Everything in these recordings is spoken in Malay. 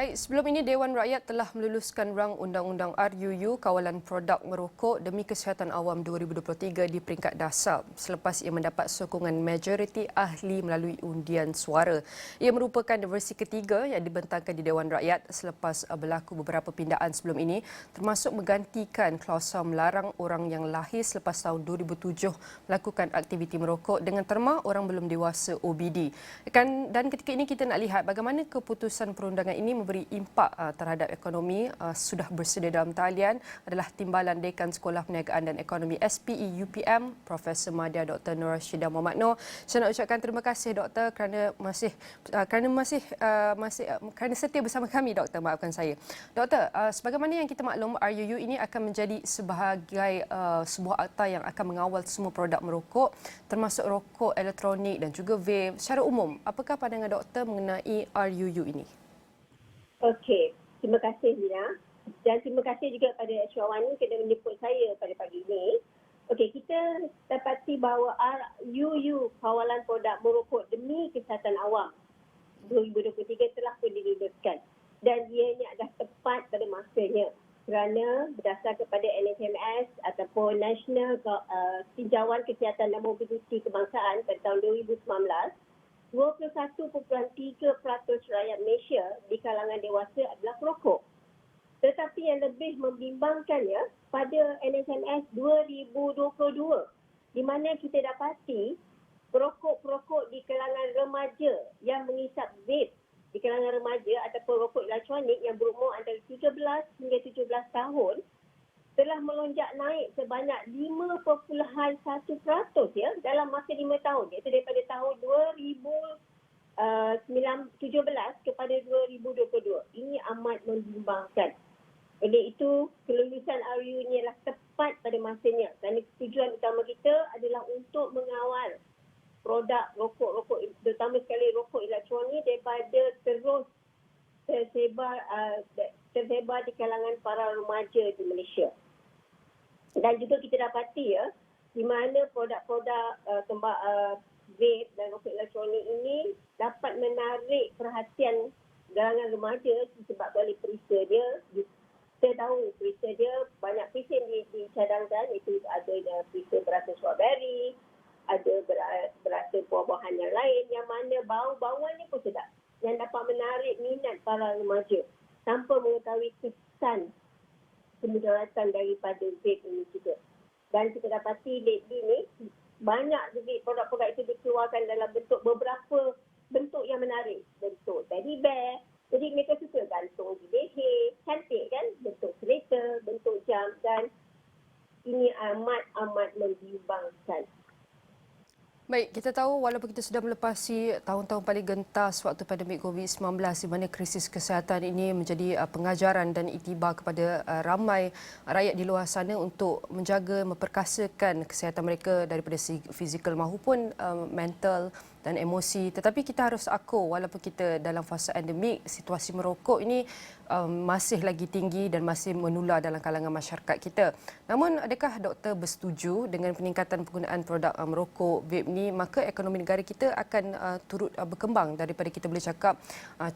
Baik, sebelum ini Dewan Rakyat telah meluluskan rang Undang-Undang RUU Kawalan Produk Merokok demi Kesihatan Awam 2023 di peringkat dasar selepas ia mendapat sokongan majoriti ahli melalui undian suara. Ia merupakan versi ketiga yang dibentangkan di Dewan Rakyat selepas berlaku beberapa pindaan sebelum ini, termasuk menggantikan klausa melarang orang yang lahir selepas tahun 2007 melakukan aktiviti merokok dengan terma orang belum dewasa OBD. Dan ketika ini kita nak lihat bagaimana keputusan perundangan ini memberi impak terhadap ekonomi. Sudah bersedia dalam talian adalah Timbalan Dekan Sekolah Perniagaan dan Ekonomi SPE UPM, Profesor Madya Dr. Nur Rashidah Mohamad Noor. Saya nak ucapkan terima kasih Doktor kerana kerana setia bersama kami Doktor, maafkan saya. Doktor, sebagaimana yang kita maklum, RUU ini akan menjadi sebahagai sebuah akta yang akan mengawal semua produk merokok termasuk rokok elektronik dan juga vape secara umum. Apakah pandangan Doktor mengenai RUU ini? Okey, terima kasih Zina. Dan terima kasih juga pada Syawani kerana menjemput saya pada pagi ini. Okey, kita dapati bahawa RUU Kawalan Produk Merokok demi Kesihatan Awam 2023 telah pun diluluskan. Dan ianya adalah tepat pada masanya kerana berdasar kepada NHMS ataupun National Tinjauan Kesihatan dan Mobiliti Kebangsaan pada tahun 2019, 21.3% rakyat Malaysia di kalangan dewasa adalah perokok. Tetapi yang lebih membimbangkannya pada NHMS 2022 di mana kita dapati perokok-perokok di kalangan remaja yang menghisap vape di kalangan remaja ataupun rokok elektronik yang berumur antara 13 hingga 17 tahun telah melonjak naik sebanyak 5.1% ya dalam masa 5 tahun, iaitu daripada tahun 2017 kepada 2022. Ini amat membimbangkan. Oleh itu, kelulusan RUU ini adalah tepat pada masanya kerana tujuan utama kita adalah untuk mengawal produk rokok-rokok, terutama sekali rokok elektronik daripada terus tersebar di kalangan para remaja di Malaysia. Dan juga kita dapati ya, di mana produk-produk vape dan rokok elektronik ini dapat menarik perhatian kalangan remaja disebabkan oleh perisa dia. Kita tahu perisa dia, banyak perisa yang dicadangkan, itu ada perisa berasa strawberry, ada berasa buah-buahan yang lain yang mana bau-bauannya pun sedap, yang dapat menarik minat para remaja tanpa mengetahui kesan kemudaratan daripada vape ini juga. Dan kita dapati lately ni banyak juga produk-produk itu dikeluarkan dalam beberapa bentuk yang menarik. Bentuk teddy bear. Jadi mereka suka gantung di leher. Cantik kan? Bentuk kereta, bentuk jam, dan ini amat membimbangkan. Baik, kita tahu walaupun kita sudah melepasi tahun-tahun paling gentas waktu pandemik COVID-19 di mana krisis kesihatan ini menjadi pengajaran dan iktibar kepada ramai rakyat di luar sana untuk menjaga, memperkasakan kesihatan mereka daripada fizikal maupun mental dan emosi. Tetapi kita harus akui walaupun kita dalam fasa endemik, situasi merokok ini masih lagi tinggi dan masih menular dalam kalangan masyarakat kita. Namun adakah doktor bersetuju dengan peningkatan penggunaan produk merokok vape ni, maka ekonomi negara kita akan turut berkembang daripada kita boleh cakap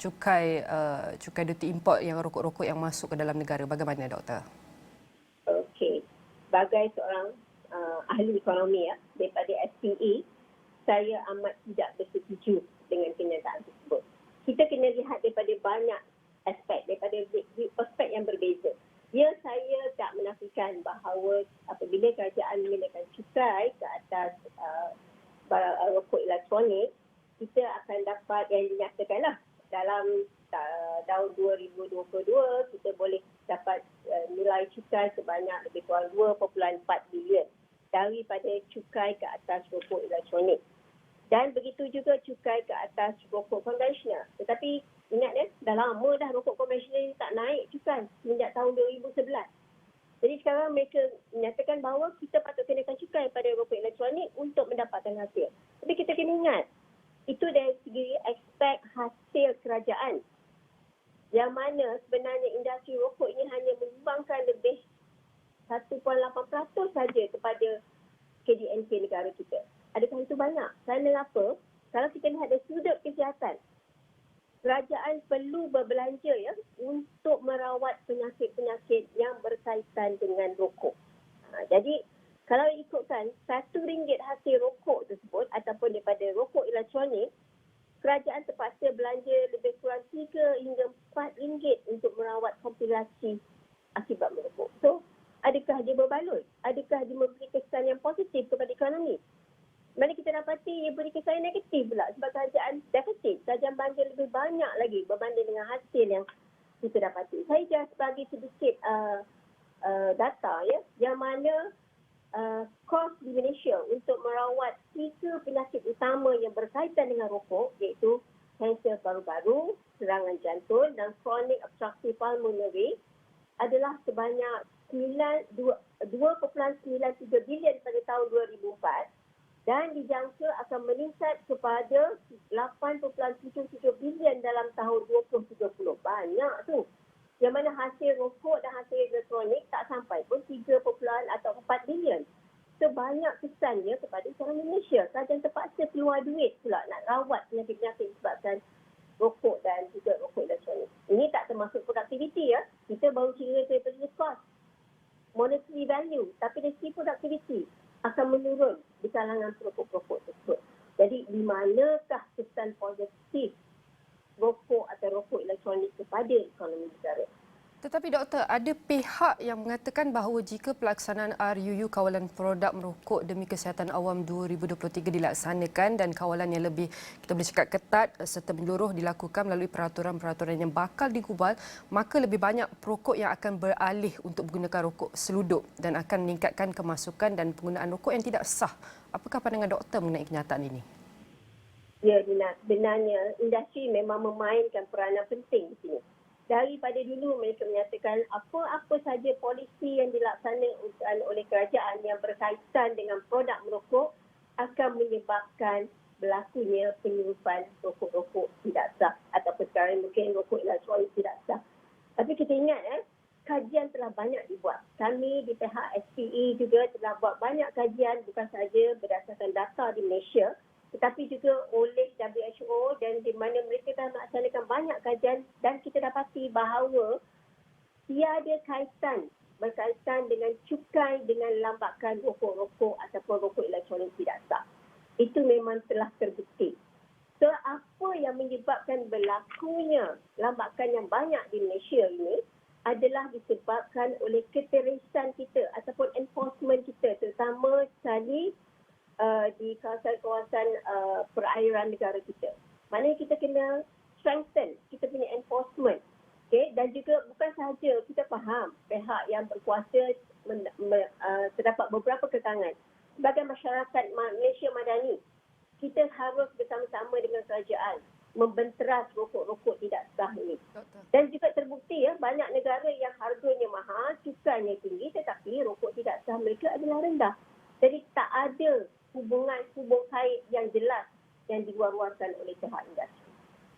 cukai duty import yang rokok-rokok yang masuk ke dalam negara. Bagaimana doktor? Okey. Sebagai seorang ahli ekonomi ya daripada SPE, saya amat tidak bersetuju dengan kenyataan tersebut. Kita kena lihat daripada banyak aspek, daripada aspek yang berbeza. Ya, saya tak menafikan bahawa apabila kerajaan mengenakan cukai ke atas rokok elektronik, kita akan dapat yang dinyatakanlah dalam tahun 2022 kita boleh dapat nilai cukai sebanyak lebih kurang 2.4 bilion daripada cukai ke atas rokok elektronik. Dan begitu juga cukai ke atas rokok konvensional. Tetapi ingat dah lama dah rokok konvensional ini tak naik cukai semenjak tahun 2011. Jadi sekarang mereka menyatakan bahawa kita patut kenakan cukai pada rokok elektronik untuk mendapatkan hasil. Tapi kita kena ingat, itu dari segi aspek hasil kerajaan. Yang mana sebenarnya industri rokok ini hanya menyumbangkan lebih 1.8% saja kepada KDNP negara kita. Adakah itu banyak? Kerana apa? Kalau kita lihat dari sudut kesihatan, kerajaan perlu berbelanja ya untuk merawat penyakit-penyakit yang berkaitan dengan rokok. Jadi kalau ikutkan RM1 hasil rokok tersebut ataupun daripada rokok elektronik, kerajaan terpaksa belanja lebih kurang RM3 hingga RM4 untuk merawat komplikasi akibat merokok. So, adakah dia berbaloi? Adakah dia memberi kesan yang positif kepada ekonomi? Mana kita dapati ia beri kesan yang negatif pula sebab kerajaan defisit. Kerajaan belanja lebih banyak lagi berbanding dengan hasil yang kita dapati. Saya just bagi sedikit data ya, yang mana kos di Malaysia untuk merawat 3 penyakit utama yang berkaitan dengan rokok iaitu kanser paru-paru, serangan jantung dan chronic obstructive pulmonary adalah sebanyak 2.93 bilion pada tahun 2004 dan dijangka akan meningkat kepada 8.77 bilion dalam tahun 2030. Banyak tu. Yang mana hasil rokok dan hasil elektronik tak sampai pun 3 atau 4 bilion. So banyak kesannya kepada ekonomi Malaysia. Kerajaan terpaksa keluar duit pula nak rawat penyakit-penyakit disebabkan rokok dan juga rokok elektronik. Ini tak termasuk produktiviti ya. Kita baru kira daripada cost, monetary value. Tapi dari segi produktiviti akan menurun di kalangan perokok-perokok tersebut. Jadi di manakah kesan positif rokok atau rokok elektronik kepada ekonomi negara? Tetapi doktor, ada pihak yang mengatakan bahawa jika pelaksanaan RUU Kawalan Produk Merokok demi Kesihatan Awam 2023 dilaksanakan dan kawalan yang lebih, kita boleh cakap ketat serta menyeluruh dilakukan melalui peraturan-peraturan yang bakal digubal, maka lebih banyak perokok yang akan beralih untuk menggunakan rokok seludup dan akan meningkatkan kemasukan dan penggunaan rokok yang tidak sah. Apakah pandangan doktor mengenai kenyataan ini? Ya, Dina, sebenarnya industri memang memainkan peranan penting di sini. Daripada dulu mereka menyatakan apa-apa saja polisi yang dilaksanakan oleh kerajaan yang berkaitan dengan produk merokok akan menyebabkan berlakunya penyelundupan rokok-rokok tidak sah ataupun sekarang mungkin rokok elektronik tidak sah. Tapi kita ingat kajian telah banyak dibuat. Kami di pihak SPE juga telah buat banyak kajian bukan sahaja berdasarkan data di Malaysia tetapi juga oleh WHO dan di mana mereka telah melaksanakan banyak kajian dan kita dapati bahawa tiada kaitan berkaitan dengan cukai dengan lambakan rokok-rokok ataupun rokok elektronik tidak sah. Itu memang telah terbukti. So, apa yang menyebabkan berlakunya lambakan yang banyak di Malaysia ini adalah disebabkan oleh keterisan kita ataupun enforcement kita terutama sekali di kawasan-kawasan perairan negara kita. Maknanya kita kena strengthen kita punya enforcement. Okay? Dan juga bukan sahaja kita faham pihak yang berkuasa terdapat beberapa kekangan. Sebagai masyarakat Malaysia Madani, kita harus bersama-sama dengan kerajaan membenteras rokok-rokok tidak sah ini. Dan juga terbukti banyak negara yang harganya mahal, cukainya tinggi tetapi rokok tidak sah mereka adalah rendah. Jadi tak ada hubung kait yang jelas yang diwar-warkan oleh pihak industri.